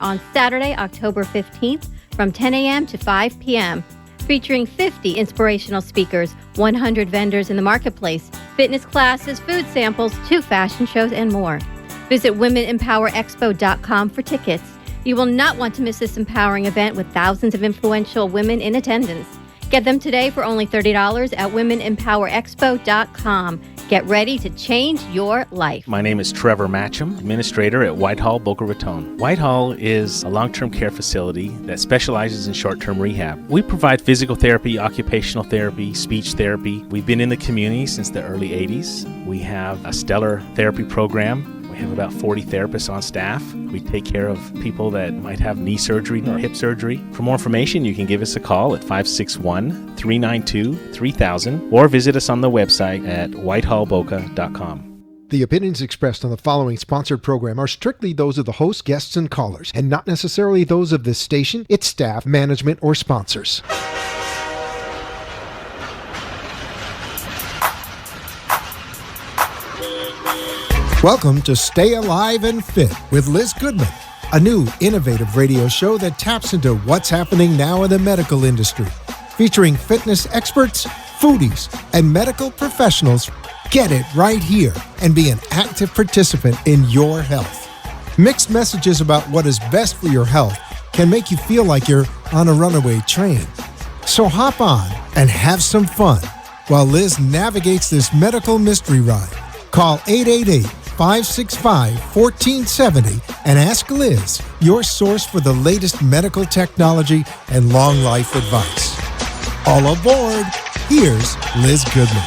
on Saturday, October 15th from 10 a.m. to 5 p.m. featuring 50 inspirational speakers, 100 vendors in the marketplace, fitness classes, food samples, 2 fashion shows, and more. Visit womenempowerexpo.com for tickets. You will not want to miss this empowering event with thousands of influential women in attendance. Get them today for only $30 at womenempowerexpo.com. Get ready to change your life. My name is Trevor Matcham, administrator at Whitehall, Boca Raton. Whitehall is a long-term care facility that specializes in short-term rehab. We provide physical therapy, occupational therapy, speech therapy. We've been in the community since the early 80s. We have a stellar therapy program. We have about 40 therapists on staff. We take care of people that might have knee surgery or hip surgery. For more information, you can give us a call at 561-392-3000 or visit us on the website at whitehallboca.com. The opinions expressed on the following sponsored program are strictly those of the host, guests, and callers, and not necessarily those of this station, its staff, management, or sponsors. Welcome to Stay Alive and Fit with Liz Goodman, a new innovative radio show that taps into what's happening now in the medical industry, featuring fitness experts, foodies, and medical professionals. Get it right here and be an active participant in your health. Mixed messages about what is best for your health can make you feel like you're on a runaway train. So hop on and have some fun while Liz navigates this medical mystery ride. Call 888-565-1470 and ask Liz, your source for the latest medical technology and long life advice. All aboard. Here's Liz Goodman.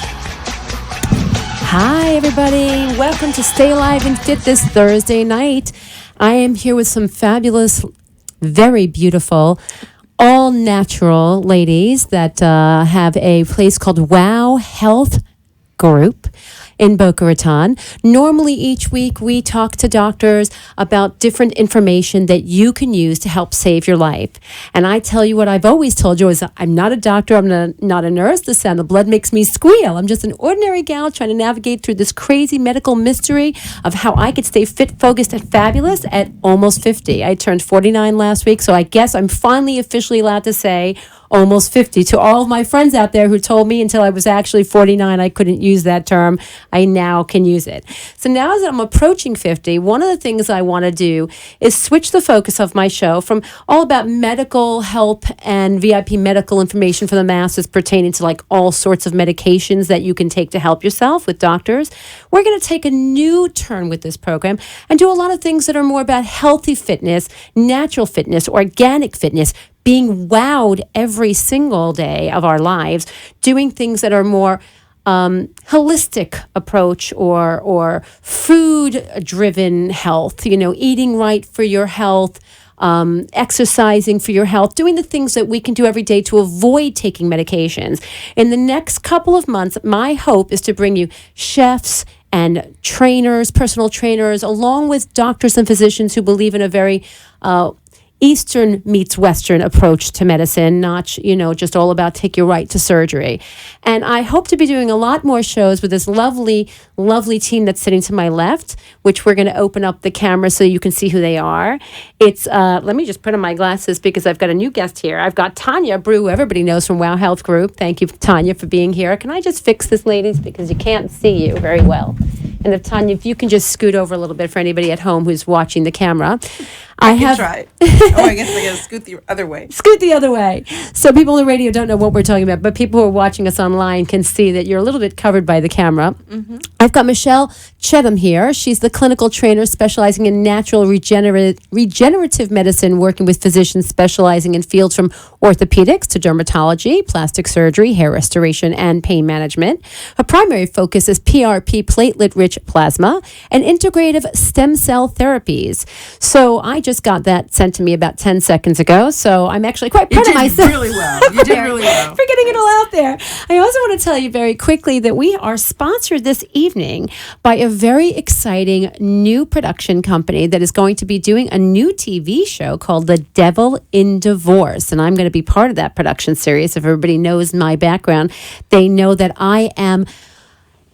Hi, everybody. Welcome to Stay Alive and Fit this Thursday night. I am here with some fabulous, very beautiful, all natural ladies that have a place called Wow Health Group in Boca Raton. Normally each week we talk to doctors about different information that you can use to help save your life. And I tell you what I've always told you is I'm not a doctor, I'm not a nurse. The sound of blood makes me squeal. I'm just an ordinary gal trying to navigate through this crazy medical mystery of how I could stay fit, focused, and fabulous at almost 50. I turned 49 last week, so I guess I'm finally officially allowed to say almost 50. To all of my friends out there who told me until I was actually 49 I couldn't use that term, I now can use it. So now as I'm approaching 50, one of the things I want to do is switch the focus of my show from all about medical help and VIP medical information for the masses pertaining to like all sorts of medications that you can take to help yourself with doctors. We're going to take a new turn with this program and do a lot of things that are more about healthy fitness, natural fitness, organic fitness, being wowed every single day of our lives, doing things that are more holistic approach or food-driven health, eating right for your health, exercising for your health, doing the things that we can do every day to avoid taking medications. In the next couple of months, my hope is to bring you chefs and trainers, personal trainers, along with doctors and physicians who believe in a very Eastern meets Western approach to medicine, not, just all about take you right to surgery. And I hope to be doing a lot more shows with this lovely, lovely team that's sitting to my left, which we're going to open up the camera so you can see who they are. It's, let me just put on my glasses because I've got a new guest here. I've got Tanya Brew, who everybody knows from Wow Health Group. Thank you, Tanya, for being here. Can I just fix this, ladies, because you can't see you very well. And if Tanya, if you can just scoot over a little bit for anybody at home who's watching the camera. I can try. I guess I got to scoot the other way. Scoot the other way. So people on the radio don't know what we're talking about, but people who are watching us online can see that you're a little bit covered by the camera. Mm-hmm. I've got Michelle Chedham here. She's the clinical trainer specializing in natural regenerative medicine, working with physicians specializing in fields from orthopedics to dermatology, plastic surgery, hair restoration, and pain management. Her primary focus is PRP, platelet-rich plasma, and integrative stem cell therapies. So I just got that sent to me about 10 seconds ago, so I'm actually quite proud of myself. You did really well. You did really well. For getting it all out there. I also want to tell you very quickly that we are sponsored this evening by a very exciting new production company that is going to be doing a new TV show called The Devil in Divorce, and I'm going to be part of that production series. If everybody knows my background, they know that I am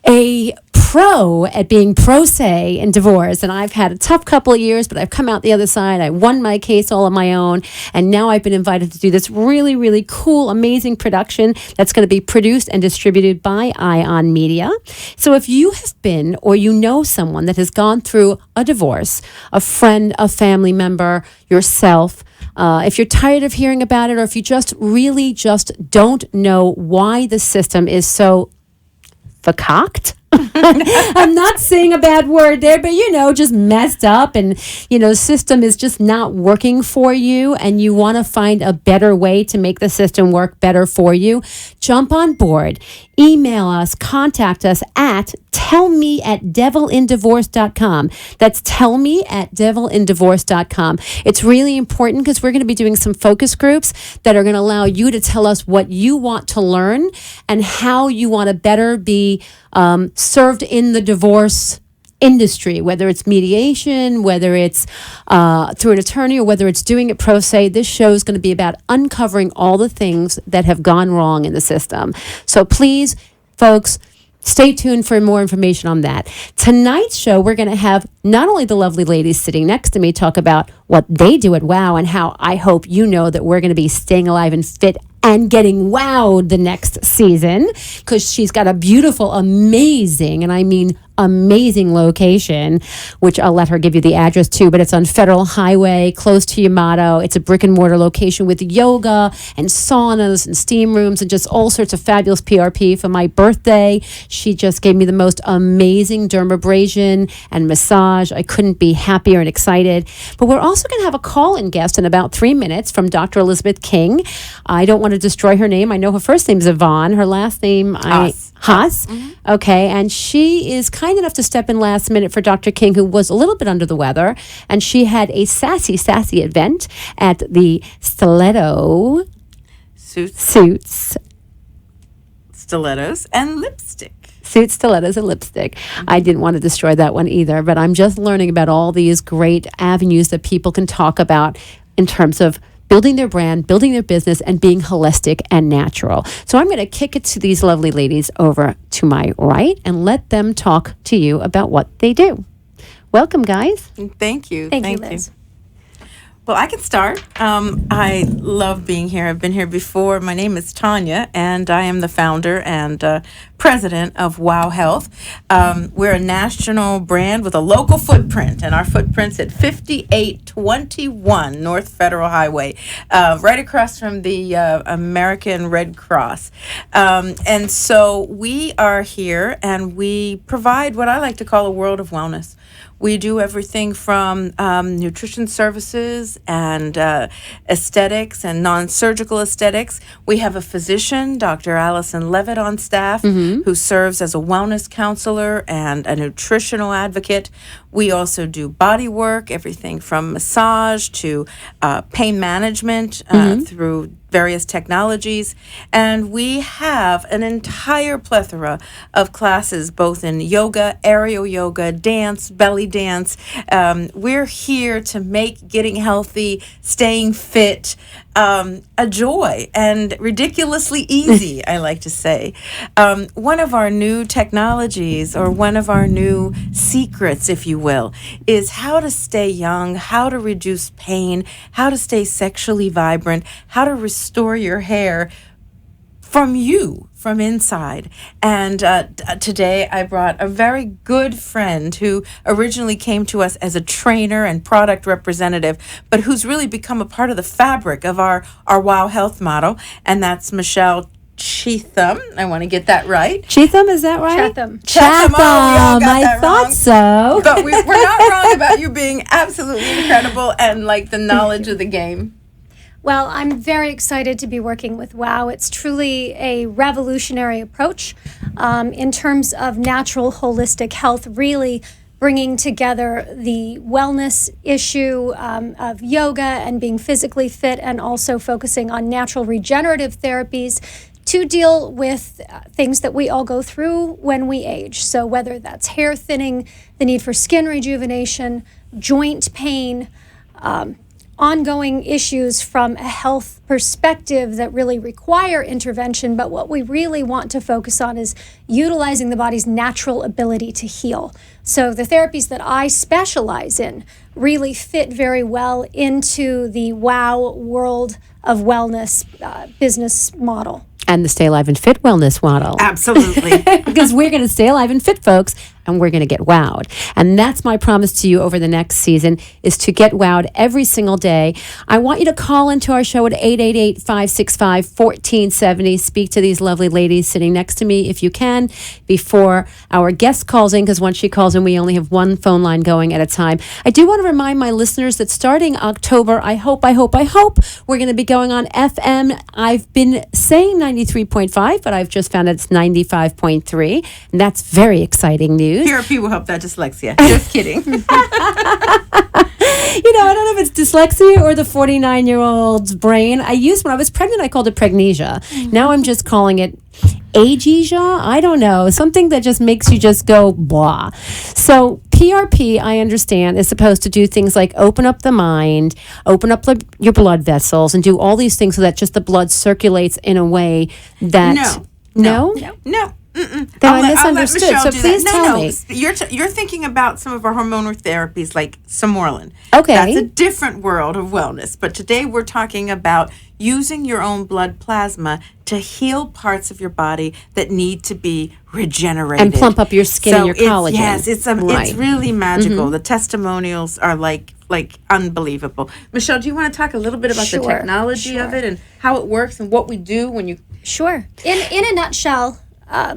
a pro at being pro se in divorce. And I've had a tough couple of years, but I've come out the other side. I won my case all on my own. And now I've been invited to do this really, really cool, amazing production that's going to be produced and distributed by Ion Media. So if you have been or you know someone that has gone through a divorce, a friend, a family member, yourself, if you're tired of hearing about it, or if you just really just don't know why the system is so verkauft. I'm not saying a bad word there, but just messed up, and system is just not working for you, and you want to find a better way to make the system work better for you. Jump on board. Email us, contact us at tellme@devilindivorce.com. That's tellme@devilindivorce.com. It's really important because we're going to be doing some focus groups that are going to allow you to tell us what you want to learn and how you want to better be served in the divorce industry, whether it's mediation, whether it's through an attorney, or whether it's doing it pro se. This show is going to be about uncovering all the things that have gone wrong in the system. So please, folks, stay tuned for more information on that. Tonight's show, we're going to have not only the lovely ladies sitting next to me talk about what they do at WOW and how I hope you know that we're going to be staying alive and fit and getting wowed the next season, because she's got a beautiful, amazing, and I mean amazing location, which I'll let her give you the address to, but it's on Federal Highway, close to Yamato. It's a brick and mortar location with yoga and saunas and steam rooms and just all sorts of fabulous PRP. For my birthday, she just gave me the most amazing dermabrasion and massage. I couldn't be happier and excited. But we're also going to have a call-in guest in about 3 minutes from Dr. Elizabeth King. I don't want to destroy her name. I know her first name's Yvonne. Her last name, Haas. Mm-hmm. Okay, and she is kind enough to step in last minute for Dr. King, who was a little bit under the weather, and she had a sassy event at the Stiletto Suits, Stilettos and lipstick. Suits, stilettos, and lipstick. I didn't want to destroy that one either, but I'm just learning about all these great avenues that people can talk about in terms of building their brand, building their business, and being holistic and natural. So I'm going to kick it to these lovely ladies over to my right and let them talk to you about what they do. Welcome, guys. Thank you. Thank you, Liz. Well, I can start. I love being here. I've been here before. My name is Tanya, and I am the founder and president of WOW Health. We're a national brand with a local footprint, and our footprint's at 5821 North Federal Highway, right across from the American Red Cross. And so we are here, and we provide what I like to call a world of wellness. We do everything from nutrition services and aesthetics and non-surgical aesthetics. We have a physician, Dr. Allison Levitt, on staff, who serves as a wellness counselor and a nutritional advocate. We also do body work, everything from massage to pain management through various technologies, and we have an entire plethora of classes, both in yoga, aerial yoga, dance, belly dance. We're here to make getting healthy, staying fit, a joy and ridiculously easy, I like to say. One of our new technologies, or one of our new secrets, if you will, is how to stay young, how to reduce pain, how to stay sexually vibrant, how to restore your hair from inside. And today I brought a very good friend who originally came to us as a trainer and product representative, but who's really become a part of the fabric of our WOW Health model, and that's Michelle Cheatham. I want to get that right. Cheatham, is that right? Chatham. Oh, we all got I that thought wrong. so. But we're not wrong about you being absolutely incredible and like the knowledge of the game. Well, I'm very excited to be working with WOW. It's truly a revolutionary approach in terms of natural holistic health, really bringing together the wellness issue of yoga and being physically fit, and also focusing on natural regenerative therapies to deal with things that we all go through when we age. So whether that's hair thinning, the need for skin rejuvenation, joint pain, ongoing issues from a health perspective that really require intervention, but what we really want to focus on is utilizing the body's natural ability to heal. So the therapies that I specialize in really fit very well into the WOW world of wellness business model. And the Stay Alive and Fit wellness model. Absolutely. Because we're going to stay alive and fit, folks, and we're going to get wowed. And that's my promise to you over the next season, is to get wowed every single day. I want you to call into our show at 888-565-1470. Speak to these lovely ladies sitting next to me if you can before our guest calls in, because once she calls in, we only have one phone line going at a time. I do want to remind my listeners that starting October, I hope, we're going to be going on FM. I've been saying 93.5, but I've just found out it's 95.3, and that's very exciting news. PRP will help that dyslexia. Just kidding. I don't know if it's dyslexia or the 49-year-old's brain. When I was pregnant, I called it pregnesia. Now I'm just calling it agesia. I don't know. Something that just makes you just go blah. So PRP, I understand, is supposed to do things like open up the mind, open up your blood vessels, and do all these things so that just the blood circulates in a way that... No. Mm-mm. Then I misunderstood. So please tell me. You're thinking about some of our hormonal therapies like Somorelin. Okay. That's a different world of wellness. But today we're talking about using your own blood plasma to heal parts of your body that need to be regenerated. And plump up your skin and your collagen. Yes, it's really magical. Mm-hmm. The testimonials are like unbelievable. Michelle, do you want to talk a little bit about the technology of it and how it works and what we do when you... Sure. In a nutshell,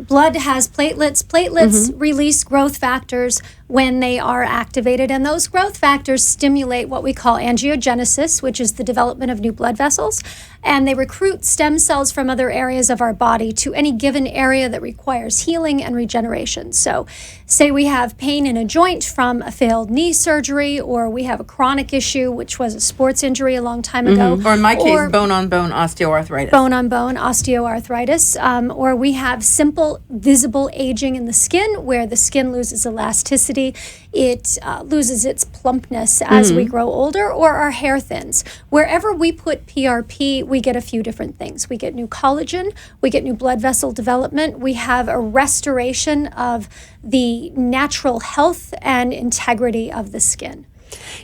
blood has platelets. Platelets release growth factors when they are activated, and those growth factors stimulate what we call angiogenesis, which is the development of new blood vessels, and they recruit stem cells from other areas of our body to any given area that requires healing and regeneration. So say we have pain in a joint from a failed knee surgery, or we have a chronic issue, which was a sports injury a long time ago. Or in my case, bone-on-bone osteoarthritis. Bone-on-bone osteoarthritis. Or we have simple visible aging in the skin, where the skin loses elasticity. It loses its plumpness as we grow older, or our hair thins. Wherever we put PRP, we get a few different things. We get new collagen, we get new blood vessel development, we have a restoration of the natural health and integrity of the skin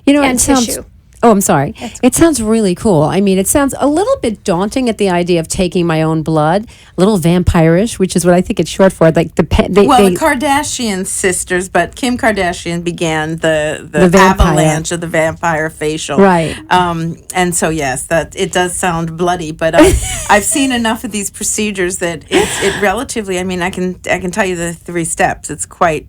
and tissue. Oh, I'm sorry. It sounds really cool. I mean, it sounds a little bit daunting at the idea of taking my own blood, a little vampirish, which is what I think it's short for. Like the Kardashian sisters, but Kim Kardashian began the avalanche of the vampire facial, right? And so yes, that it does sound bloody, but I've seen enough of these procedures that it relatively. I mean, I can tell you the 3 steps. It's quite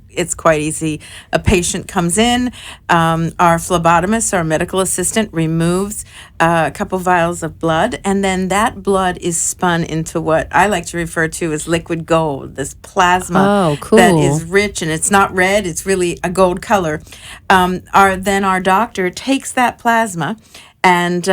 easy. A patient comes in, our phlebotomist, our medical assistant, removes a couple vials of blood, and then that blood is spun into what I like to refer to as liquid gold, this plasma that is rich, and it's not red, it's really a gold color. Then our doctor takes that plasma and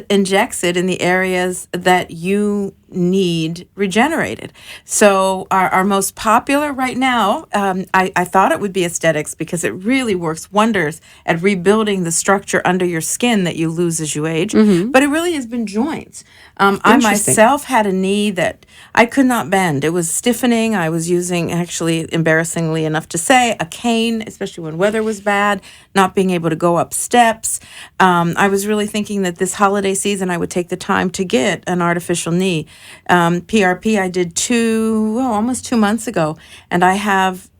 injects it in the areas that you need regenerated. So our most popular right now, I thought it would be aesthetics, because it really works wonders at rebuilding the structure under your skin that you lose as you age, but it really has been joints. I myself had a knee that I could not bend. It was stiffening. I was using, actually, embarrassingly enough to say, a cane, especially when weather was bad, not being able to go up steps. I was really thinking that this holiday season I would take the time to get an artificial knee. PRP I did almost 2 months ago, and I have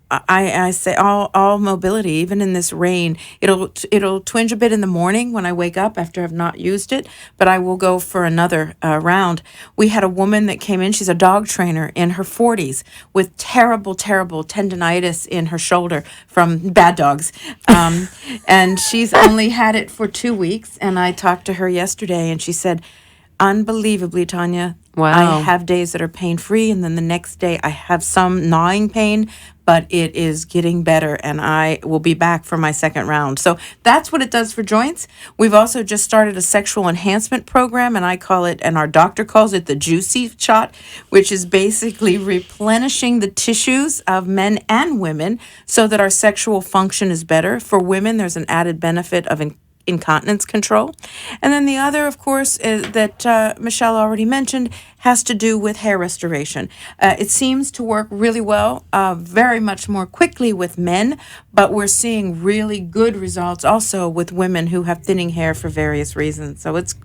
I say all mobility, even in this rain. It'll twinge a bit in the morning when I wake up after I've not used it, but I will go for another round. We had a woman that came in. She's a dog trainer in her 40s with terrible tendinitis in her shoulder from bad dogs, and she's only had it for 2 weeks. And I talked to her yesterday, and she said, unbelievably, Tanya, wow, I have days that are pain-free, and then the next day I have some gnawing pain, but it is getting better, and I will be back for my second round. So that's what it does for joints. We've also just started a sexual enhancement program, and I call it, and our doctor calls it, the juicy shot, which is basically replenishing the tissues of men and women so that our sexual function is better. For women, there's an added benefit of incontinence control. And then the other, of course, is that Michelle already mentioned, has to do with hair restoration. It seems to work really well, very much more quickly with men, but we're seeing really good results also with women who have thinning hair for various reasons. So it's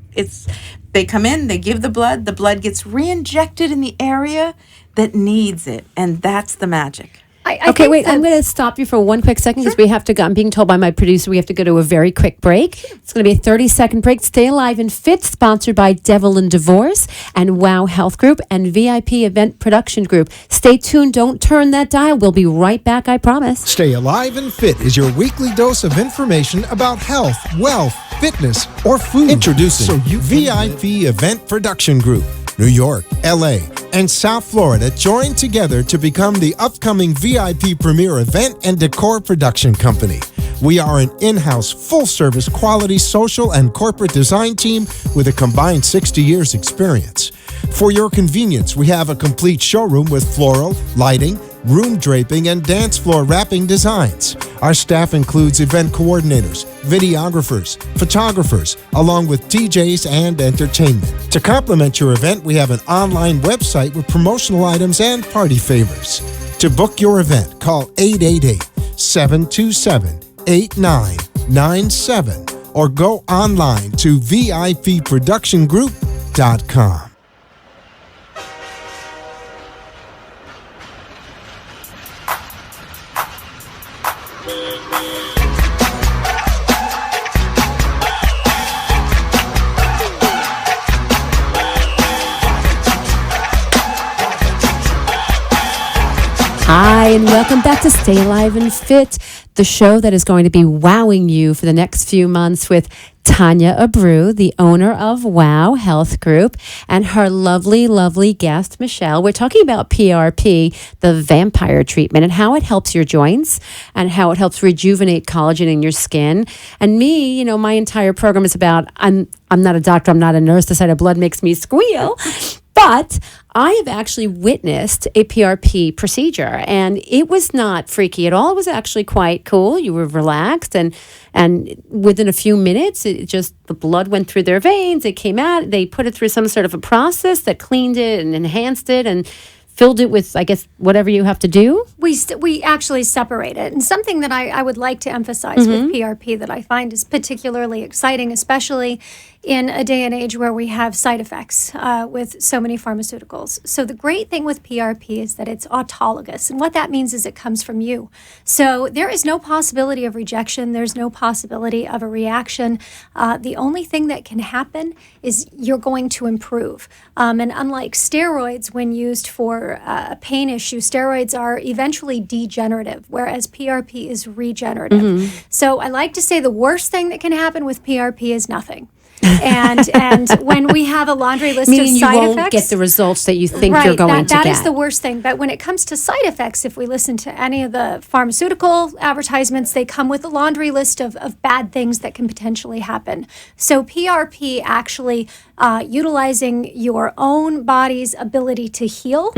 they come in, they give the blood gets re-injected in the area that needs it, and that's the magic. Okay, wait, I'm going to stop you for one quick second because we have to go. I'm being told by my producer we have to go to a very quick break. It's going to be a 30-second break. Stay Alive and Fit, sponsored by Devil and Divorce and Wow Health Group and VIP Event Production Group. Stay tuned. Don't turn that dial. We'll be right back, I promise. Stay Alive and Fit is your weekly dose of information about health, wealth, fitness, or food. Introducing VIP Event Production Group. New York, LA, and South Florida joined together to become the upcoming VIP Premier Event and Decor Production Company. We are an in-house, full-service, quality, social, and corporate design team with a combined 60 years experience. For your convenience, we have a complete showroom with floral, lighting, room draping, and dance floor wrapping designs. Our staff includes event coordinators, videographers, photographers, along with DJs and entertainment. To complement your event, we have an online website with promotional items and party favors. To book your event, call 888-727-8997 or go online to VIPproductiongroup.com. Hi, and welcome back to Stay Alive and Fit, the show that is going to be wowing you for the next few months with Tanya Abreu, the owner of Wow Health Group, and her lovely, lovely guest, Michelle. We're talking about PRP, the vampire treatment, and how it helps your joints and how it helps rejuvenate collagen in your skin. And me, you know, my entire program is about, I'm not a doctor, I'm not a nurse. The sight of blood makes me squeal. But I have actually witnessed a PRP procedure, and it was not freaky at all. It was actually quite cool. You were relaxed, and within a few minutes, it just, the blood went through their veins. It came out. They put it through some sort of a process that cleaned it and enhanced it and filled it with, I guess, whatever you have to do. We actually separate it. And something that I would like to emphasize with PRP that I find is particularly exciting, especially in a day and age where we have side effects with so many pharmaceuticals. So the great thing with PRP is that it's autologous. And what that means is it comes from you. So there is no possibility of rejection. There's no possibility of a reaction. The only thing that can happen is you're going to improve. And unlike steroids, when used for a pain issue, steroids are eventually degenerative, whereas PRP is regenerative. So I like to say the worst thing that can happen with PRP is nothing. and when we have a laundry list Meaning of side you won't effects, get the results that you think right, you're going to that get. is the worst thing. But when it comes to side effects, if we listen to any of the pharmaceutical advertisements, they come with a laundry list of bad things that can potentially happen. So PRP actually utilizing your own body's ability to heal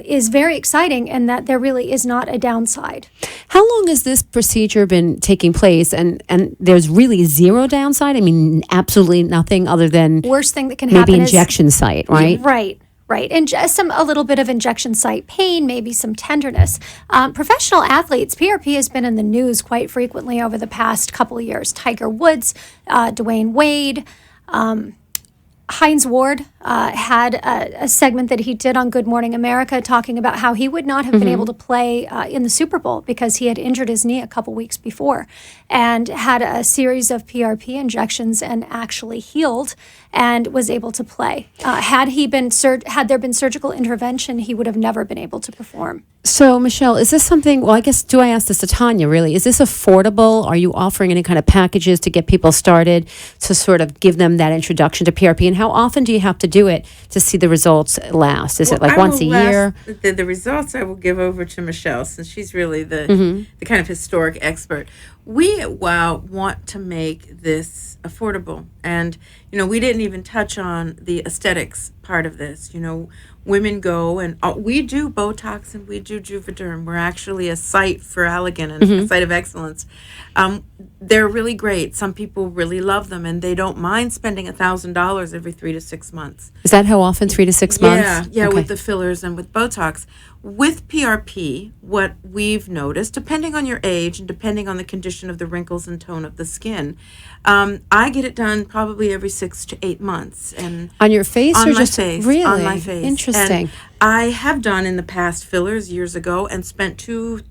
is very exciting, and that there really is not a downside. How long has this procedure been taking place? And there's really zero downside? I mean, absolutely nothing other than Worst thing that can maybe happen injection site, right? Right. And just a little bit of injection site pain, maybe some tenderness. Professional athletes, PRP has been in the news quite frequently over the past couple of years. Tiger Woods, Dwayne Wade, Hines Ward had a segment that he did on Good Morning America talking about how he would not have been able to play in the Super Bowl because he had injured his knee a couple weeks before and had a series of PRP injections and actually healed and was able to play. Had there been surgical intervention, he would have never been able to perform. So, Michelle, is this something, well, I guess, do I ask this to Tanya, really? Is this affordable? Are you offering any kind of packages to get people started to sort of give them that introduction to PRP? And how often do you have to do it to see the results last? Is it like once a year? The results I will give over to Michelle, since she's really the kind of historic expert. We at WOW want to make this affordable. And, we didn't even touch on the aesthetics part of this. Women go and we do Botox and we do Juvederm. We're actually a site for Allergan and a site of excellence. They're really great. Some people really love them and they don't mind spending $1,000 every 3 to 6 months. Is that how often? 3 to 6 months? Yeah, Okay. with the fillers and with Botox. With PRP, what we've noticed, depending on your age and depending on the condition of the wrinkles and tone of the skin, I get it done probably every 6 to 8 months. And On your face on or my just face, really? on my face. Interesting. And I have done in the past fillers years ago and spent $2,000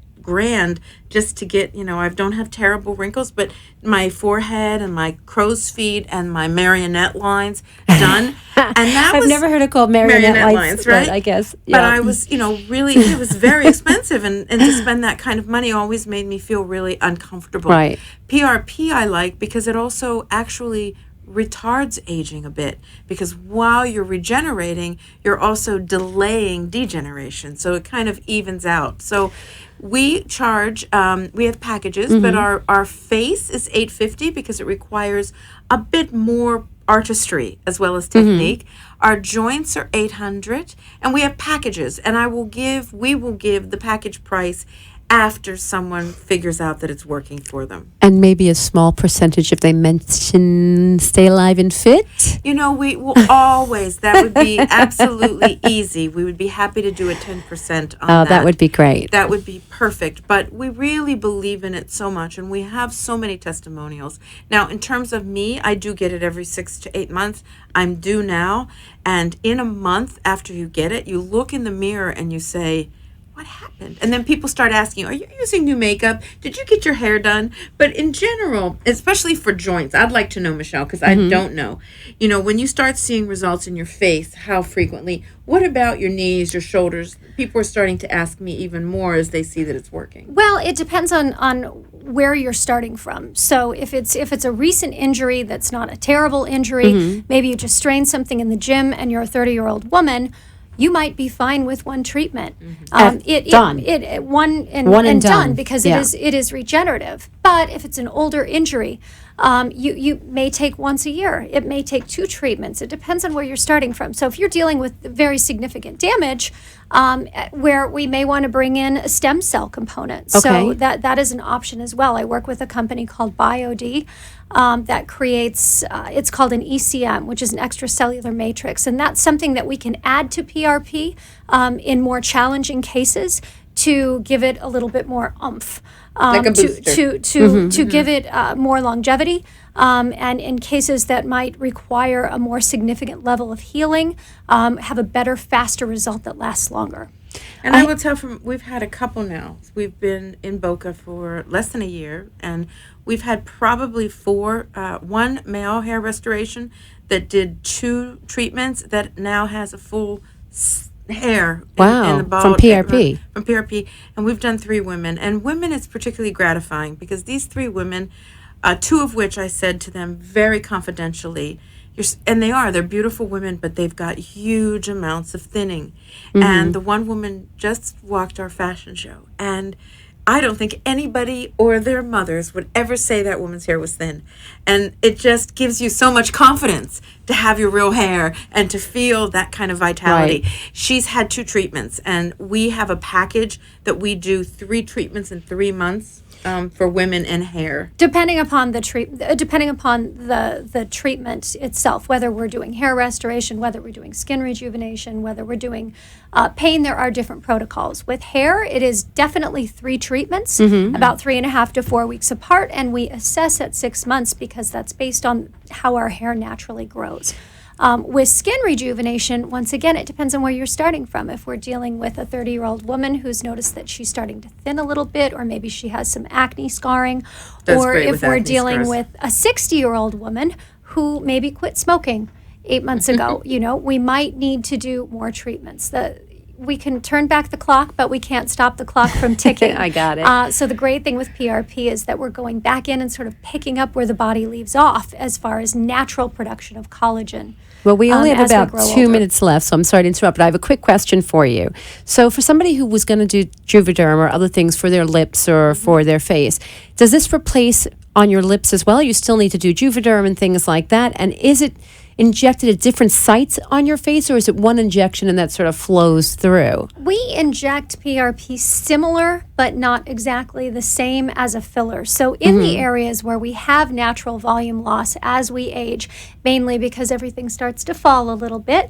just to get, I don't have terrible wrinkles, but my forehead and my crow's feet and my marionette lines done. And that I've was never heard it called marionette lines, right? but I guess. But I was, really, it was very expensive. And to spend that kind of money always made me feel really uncomfortable. Right. PRP I like because it also actually retards aging a bit, because while you're regenerating, you're also delaying degeneration. So it kind of evens out. So we charge, we have packages, but our face is $850 because it requires a bit more artistry as well as technique. Our joints are $800, and we have packages. And we will give the package price after someone figures out that it's working for them. And maybe a small percentage if they mention Stay Alive and Fit? We will always, that would be absolutely easy. We would be happy to do a 10% on that. That would be great. That would be perfect. But we really believe in it so much, and we have so many testimonials. Now, in terms of me, I do get it every 6 to 8 months. I'm due now. And in a month after you get it, you look in the mirror and you say, what happened? And then people start asking you, are you using new makeup? Did you get your hair done? But in general, especially for joints, I'd like to know, Michelle, because I don't know. When you start seeing results in your face, how frequently? What about your knees, your shoulders? People are starting to ask me even more as they see that it's working. Well, it depends on where you're starting from. So if it's a recent injury that's not a terrible injury, maybe you just strained something in the gym and you're a 30-year-old woman, you might be fine with one treatment. Done. One and done, because it is regenerative. But if it's an older injury, you may take once a year. It may take 2 treatments. It depends on where you're starting from. So if you're dealing with very significant damage, where we may want to bring in a stem cell component. Okay. So that is an option as well. I work with a company called BioD that creates, it's called an ECM, which is an extracellular matrix. And that's something that we can add to PRP in more challenging cases to give it a little bit more oomph. Like a booster. To give it more longevity, and in cases that might require a more significant level of healing, have a better, faster result that lasts longer. And I will tell we've had a couple now. We've been in Boca for less than a year, and we've had probably 4, one male hair restoration that did 2 treatments that now has a full hair in the bald from PRP. From PRP, and we've done 3 women. And women, it's particularly gratifying because these 3 women, 2 of which I said to them very confidentially, they're beautiful women, but they've got huge amounts of thinning. And the one woman just walked our fashion show, and I don't think anybody or their mothers would ever say that woman's hair was thin. And it just gives you so much confidence to have your real hair and to feel that kind of vitality. Right. She's had 2 treatments, and we have a package that we do 3 treatments in 3 months for women and hair. Depending upon the treatment itself, whether we're doing hair restoration, whether we're doing skin rejuvenation, whether we're doing pain, there are different protocols. With hair, it is definitely 3 treatments, about 3.5 to 4 weeks apart, and we assess at 6 months because that's based on how our hair naturally grows. With skin rejuvenation, once again, it depends on where you're starting from. If we're dealing with a 30-year-old woman who's noticed that she's starting to thin a little bit, or maybe she has some acne scarring, or if we're dealing with a 60-year-old woman who maybe quit smoking 8 months ago, we might need to do more treatments. We can turn back the clock, but we can't stop the clock from ticking. I got it. So the great thing with PRP is that we're going back in and sort of picking up where the body leaves off as far as natural production of collagen. Well, we only have as we about grow 2 older. minutes left, so I'm sorry to interrupt, but I have a quick question for you. So for somebody who was going to do Juvederm or other things for their lips or for their face, does this replace on your lips as well? You still need to do Juvederm and things like that. And is it injected at different sites on your face, or is it one injection and that sort of flows through? We inject PRP similar, but not exactly the same as a filler. So in the areas where we have natural volume loss as we age, mainly because everything starts to fall a little bit,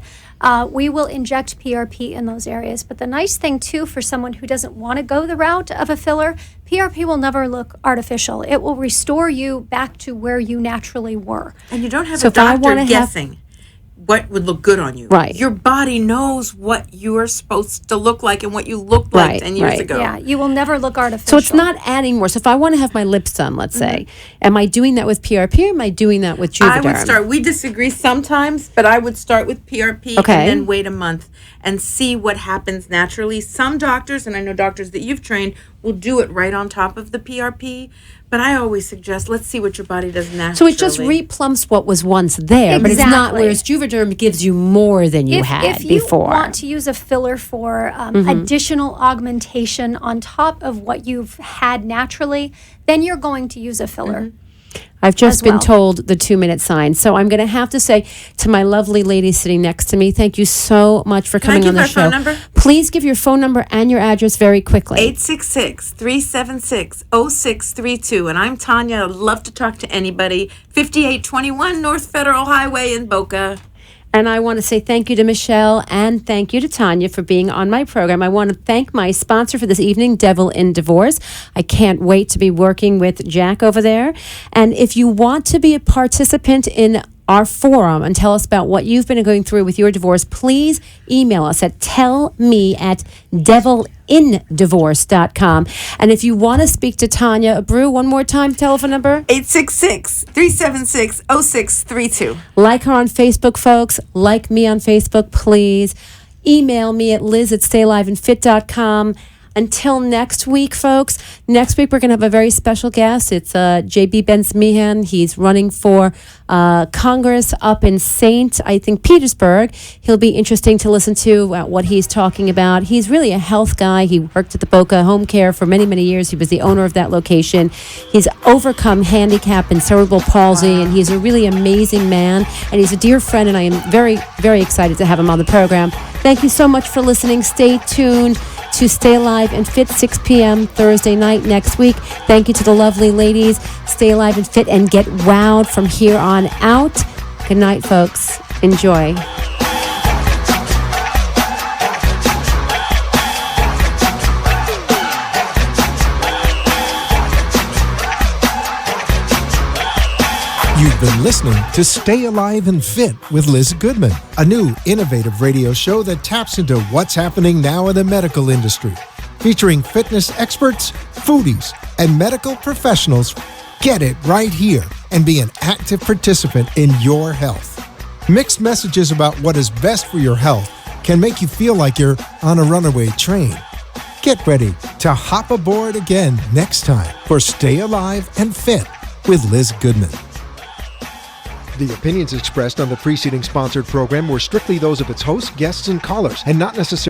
we will inject PRP in those areas. But the nice thing, too, for someone who doesn't want to go the route of a filler, PRP will never look artificial. It will restore you back to where you naturally were. And you don't have So a if I doctor wanna guessing what would look good on you. Right. Your body knows what you are supposed to look like and what you looked like Right, 10 years right. ago. Yeah, you will never look artificial. So it's not adding more. So if I want to have my lips done, let's say, am I doing that with PRP or am I doing that with Juvederm? I would start. We disagree sometimes, but I would start with PRP Okay. and then wait a month and see what happens naturally. Some doctors, and I know doctors that you've trained, will do it right on top of the PRP. But I always suggest, let's see what your body does naturally. So it just replumps what was once there, but it's not. Exactly. Whereas Juvederm gives you more than you had if you before. want to use a filler for additional augmentation on top of what you've had naturally, then you're going to use a filler. I've just as been well. told the 2-minute sign. So I'm going to have to say to my lovely lady sitting next to me, thank you so much for coming give on the our show. phone number? Please give your phone number and your address very quickly. 866-376-0632. And I'm Tanya. I'd love to talk to anybody. 5821 North Federal Highway in Boca. And I want to say thank you to Michelle and thank you to Tanya for being on my program. I want to thank my sponsor for this evening, Devil in Divorce. I can't wait to be working with Jack over there. And if you want to be a participant in our forum and tell us about what you've been going through with your divorce, please email us at tellme@devilindivorce.com. And if you want to speak to Tanya Abreu, one more time, telephone number? 866-376-0632. Like her on Facebook, folks. Like me on Facebook, please. Email me at liz@stayaliveandfit.com. Until next week, folks. Next week, we're going to have a very special guest. It's J.B. Benz-Meehan. He's running for Congress up in Petersburg. He'll be interesting to listen to what he's talking about. He's really a health guy. He worked at the Boca Home Care for many, many years. He was the owner of that location. He's overcome handicap and cerebral palsy, and he's a really amazing man. And he's a dear friend, and I am very, very excited to have him on the program. Thank you so much for listening. Stay tuned to Stay Alive and Fit, 6 p.m. Thursday night next week. Thank you to the lovely ladies. Stay alive and fit and get wowed from here on out. Good night, folks. Enjoy. You've been listening to Stay Alive and Fit with Liz Goodman, a new innovative radio show that taps into what's happening now in the medical industry, featuring fitness experts, foodies, and medical professionals. Get it right here and be an active participant in your health. Mixed messages about what is best for your health can make you feel like you're on a runaway train. Get ready to hop aboard again next time for Stay Alive and Fit with Liz Goodman. The opinions expressed on the preceding sponsored program were strictly those of its hosts, guests, and callers, and not necessarily